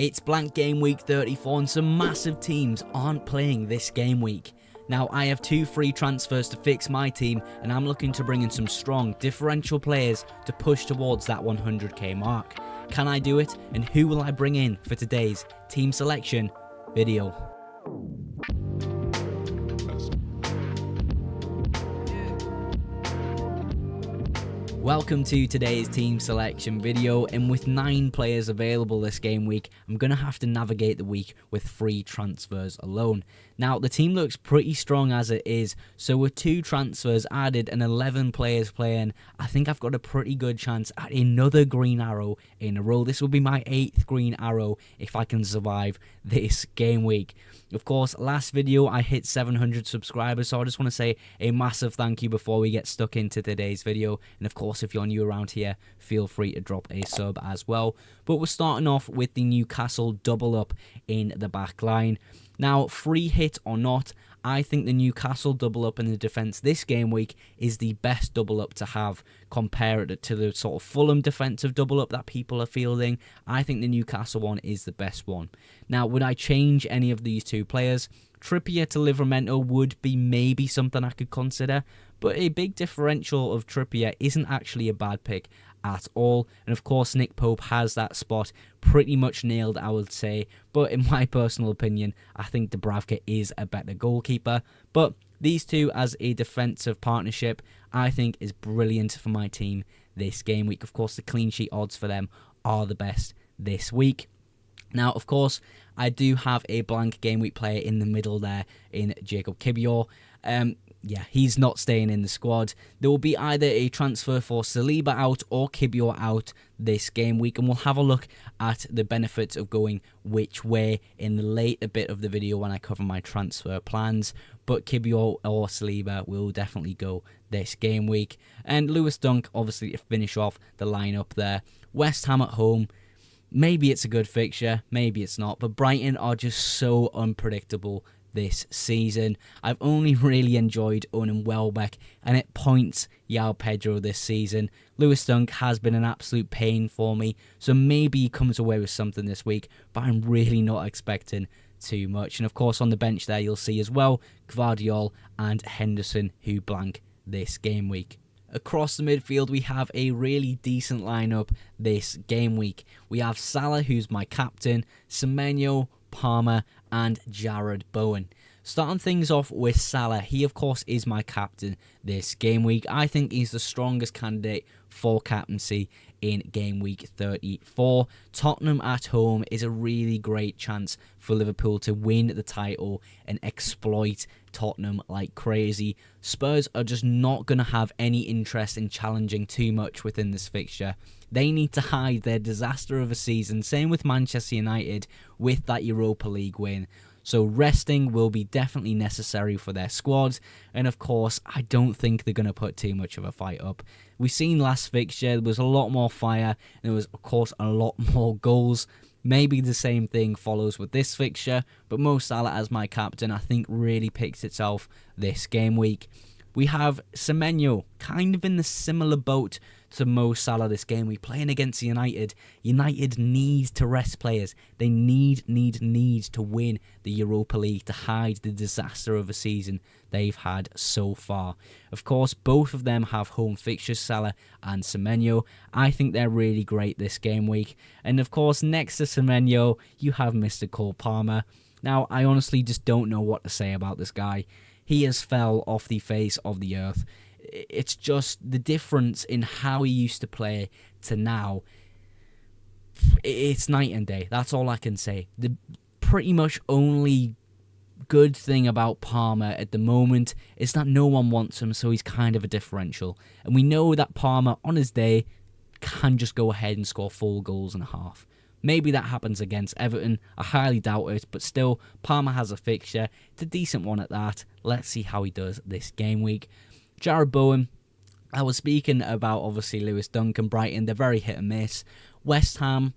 It's blank game week 34 and some massive teams aren't playing this game week. Now, I have 2 free transfers to fix my team and I'm looking to bring in some strong differential players to push towards that 100k mark. Can I do it? And who will I bring in for today's team selection video? Welcome to today's team selection video, and with 9 players available this game week, I'm going to have to navigate the week with 3 transfers alone. Now, the team looks pretty strong as it is, so with 2 transfers added and 11 players playing, I think I've got a pretty good chance at another green arrow in a row. This will be my 8th green arrow if I can survive this game week. Of course, last video I hit 700 subscribers, so I just want to say a massive thank you before we get stuck into today's video. And of course, if you're new around here, feel free to drop a sub as well. But we're starting off with the Newcastle double up in the back line. Now, free hit or not, I think the Newcastle double up in the defence this game week is the best double up to have compared to the sort of Fulham defensive double up that people are fielding. I think the Newcastle one is the best one. Now, would I change any of these 2 players? Trippier to Livramento would be maybe something I could consider, but a big differential of Trippier isn't actually a bad pick at all. And of course, Nick Pope has that spot pretty much nailed, I would say. But in my personal opinion, I think Dubravka is a better goalkeeper. But these 2 as a defensive partnership, I think is brilliant for my team this game week. Of course, the clean sheet odds for them are the best this week. Now, of course, I do have a blank game week player in the middle there in Jacob Kiwior. Yeah, he's not staying in the squad. There will be either a transfer for Saliba out or Kiwior out this game week, and we'll have a look at the benefits of going which way in the later bit of the video when I cover my transfer plans. But Kiwior or Saliba will definitely go this game week. And Lewis Dunk, obviously, to finish off the lineup there. West Ham at home. Maybe it's a good fixture, maybe it's not, but Brighton are just so unpredictable this season. I've only really enjoyed owning Welbeck and at points João Pedro this season. Lewis Dunk has been an absolute pain for me, so maybe he comes away with something this week, but I'm really not expecting too much. And of course on the bench there you'll see as well Gvardiol and Henderson who blank this game week. Across the midfield, we have a really decent lineup this game week. We have Salah, who's my captain, Semenyo, Palmer, and Jared Bowen. Starting things off with Salah, he of course is my captain this game week. I think he's the strongest candidate for captaincy in game week 34. Tottenham at home is a really great chance for Liverpool to win the title and exploit Tottenham like crazy. Spurs are just not going to have any interest in challenging too much within this fixture. They need to hide their disaster of a season, same with Manchester United with that Europa League win. So resting will be definitely necessary for their squads, and of course I don't think they're going to put too much of a fight up. We've seen last fixture, there was a lot more fire, and there was of course a lot more goals. Maybe the same thing follows with this fixture, but Mo Salah as my captain I think really picks itself this game week. We have Semenyo, kind of in the similar boat to Mo Salah this game week, playing against United. United need to rest players. They need to win the Europa League to hide the disaster of a season they've had so far. Of course, both of them have home fixtures, Salah and Semenyo. I think they're really great this game week. And of course, next to Semenyo, you have Mr. Cole Palmer. Now, I honestly just don't know what to say about this guy. He has fell off the face of the earth. It's just the difference in how he used to play to now. It's night and day. That's all I can say. The pretty much only good thing about Palmer at the moment is that no one wants him, so he's kind of a differential. And we know that Palmer, on his day, can just go ahead and score 4 goals and a half. Maybe that happens against Everton. I highly doubt it, but still, Palmer has a fixture. It's a decent one at that. Let's see how he does this game week. Jared Bowen, I was speaking about obviously Lewis Dunk and Brighton. They're very hit and miss. West Ham,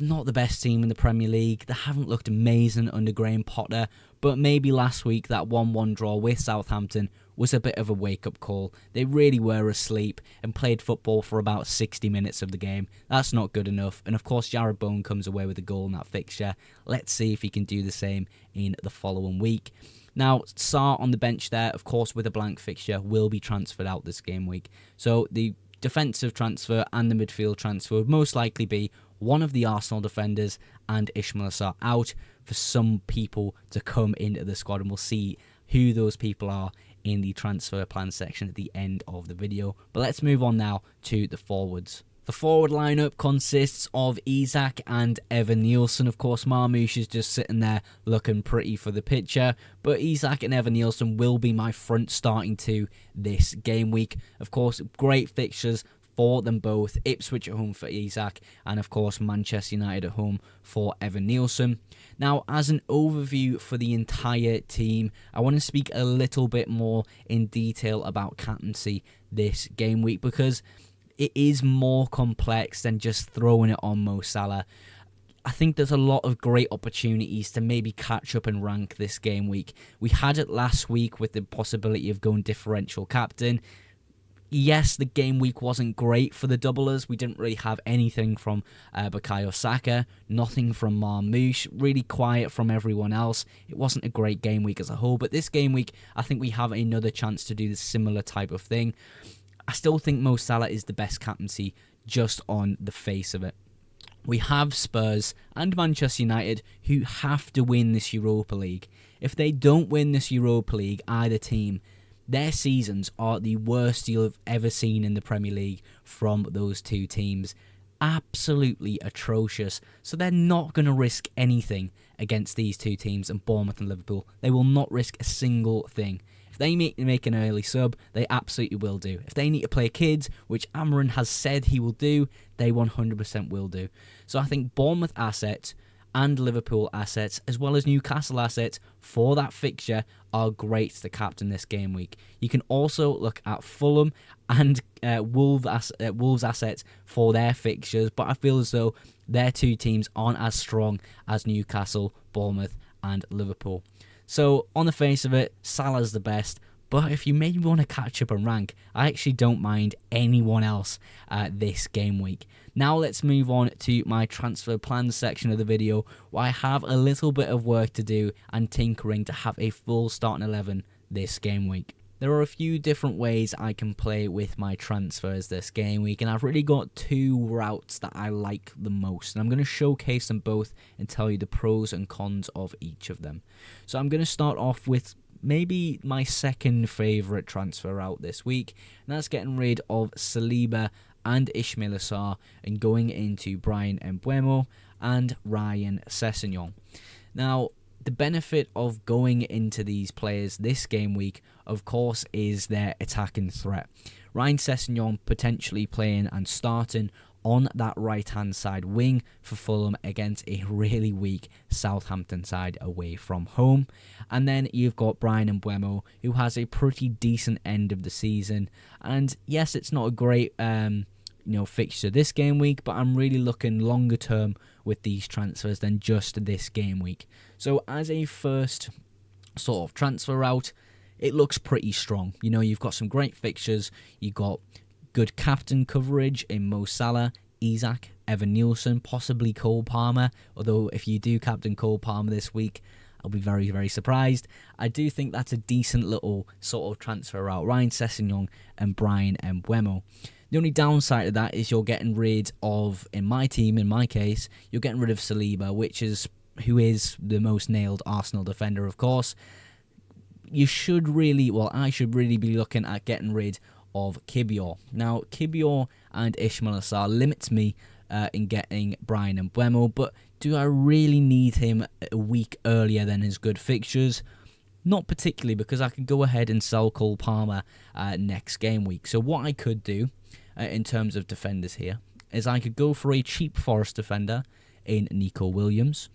not the best team in the Premier League. They haven't looked amazing under Graham Potter, but maybe last week that 1-1 draw with Southampton was a bit of a wake-up call. They really were asleep and played football for about 60 minutes of the game. That's not good enough. And of course, Jarrod Bowen comes away with a goal in that fixture. Let's see if he can do the same in the following week. Now, Sarr on the bench there, of course, with a blank fixture, will be transferred out this game week. So the defensive transfer and the midfield transfer would most likely be one of the Arsenal defenders and Ismaila Sarr out for some people to come into the squad, and we'll see who those people are in the transfer plan section at the end of the video. But let's move on now to the forwards. The forward lineup consists of Isak and Evan Nielsen. Of course, Marmoush is just sitting there looking pretty for the picture, but Isak and Evan Nielsen will be my front starting two this game week. Of course, great fixtures for them both. Ipswich at home for Isak, and of course Manchester United at home for Evan Nielsen. Now, as an overview for the entire team, I want to speak a little bit more in detail about captaincy this game week, because it is more complex than just throwing it on Mo Salah. I think there's a lot of great opportunities to maybe catch up and rank this game week. We had it last week with the possibility of going differential captain. Yes, the game week wasn't great for the doublers. We didn't really have anything from Bukayo Saka, nothing from Marmoush, really quiet from everyone else. It wasn't a great game week as a whole, but this game week, I think we have another chance to do the similar type of thing. I still think Mo Salah is the best captaincy just on the face of it. We have Spurs and Manchester United who have to win this Europa League. If they don't win this Europa League, either team, their seasons are the worst you'll have ever seen in the Premier League from those two teams. Absolutely atrocious. So they're not going to risk anything against these two teams, and Bournemouth and Liverpool. They will not risk a single thing. If they make an early sub, they absolutely will do. If they need to play kids, which Amarin has said he will do, they 100% will do. So I think Bournemouth assets and Liverpool assets, as well as Newcastle assets for that fixture, are great to captain this game week. You can also look at Fulham and Wolves assets for their fixtures, but I feel as though their two teams aren't as strong as Newcastle, Bournemouth and Liverpool. So on the face of it, Salah's the best. But if you maybe want to catch up and rank, I actually don't mind anyone else this game week. Now let's move on to my transfer plans section of the video, where I have a little bit of work to do and tinkering to have a full starting 11 this game week. There are a few different ways I can play with my transfers this game week, and I've really got two routes that I like the most, and I'm going to showcase them both and tell you the pros and cons of each of them. So I'm going to start off with maybe my second favourite transfer route this week, and that's getting rid of Saliba and Ismaila Sarr and going into Bryan Mbeumo and Ryan Sessegnon. Now, the benefit of going into these players this game week, of course, is their attacking threat. Ryan Sessegnon potentially playing and starting on that right-hand side wing for Fulham against a really weak Southampton side away from home. And then you've got Bryan Mbeumo, who has a pretty decent end of the season. And yes, it's not a great fixture this game week, but I'm really looking longer term with these transfers than just this game week. So as a first sort of transfer route, it looks pretty strong. You know, you've got some great fixtures. You've got good captain coverage in Mo Salah, Isak, Evan Nielsen, possibly Cole Palmer. Although if you do captain Cole Palmer this week, I'll be very, very surprised. I do think that's a decent little sort of transfer route. Ryan Sessegnon and Bryan Mbeumo. The only downside of that is you're getting rid of, in my case, you're getting rid of Saliba, who is the most nailed Arsenal defender, of course. I should really be looking at getting rid of Kibior. Now, Kibior and Ismaila Sarr limits me in getting Bryan Mbeumo, but do I really need him a week earlier than his good fixtures? Not particularly, because I could go ahead and sell Cole Palmer next game week. So what I could do in terms of defenders here is I could go for a cheap Forest defender in Nico Williams.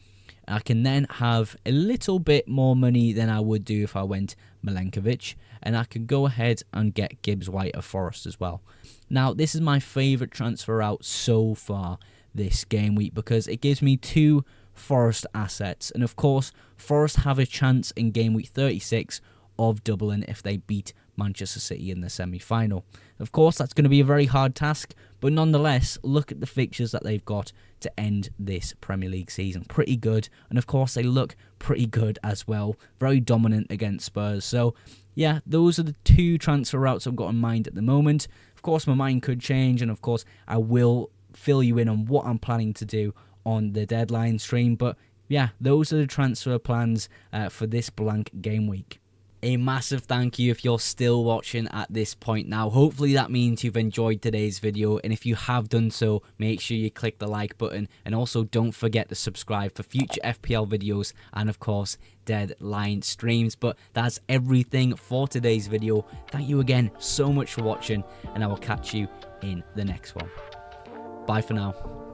I can then have a little bit more money than I would do if I went Milenkovic, and I can go ahead and get Gibbs White of Forest as well. Now, this is my favourite transfer route so far, this game week because it gives me 2 Forest assets. And of course, Forest have a chance in game week 36 of doubling if they beat Manchester City in the semi-final. Of course, that's going to be a very hard task, but nonetheless, look at the fixtures that they've got to end this Premier League season. Pretty good, and of course, they look pretty good as well. Very dominant against Spurs. So, yeah, those are the 2 transfer routes I've got in mind at the moment. Of course, my mind could change, and of course, I will fill you in on what I'm planning to do on the deadline stream. But, yeah, those are the transfer plans for this blank game week. A massive thank you if you're still watching at this point now. Hopefully that means you've enjoyed today's video, and if you have done so, make sure you click the like button, and also don't forget to subscribe for future FPL videos and of course deadline streams. But that's everything for today's video. Thank you again so much for watching, and I will catch you in the next one. Bye for now.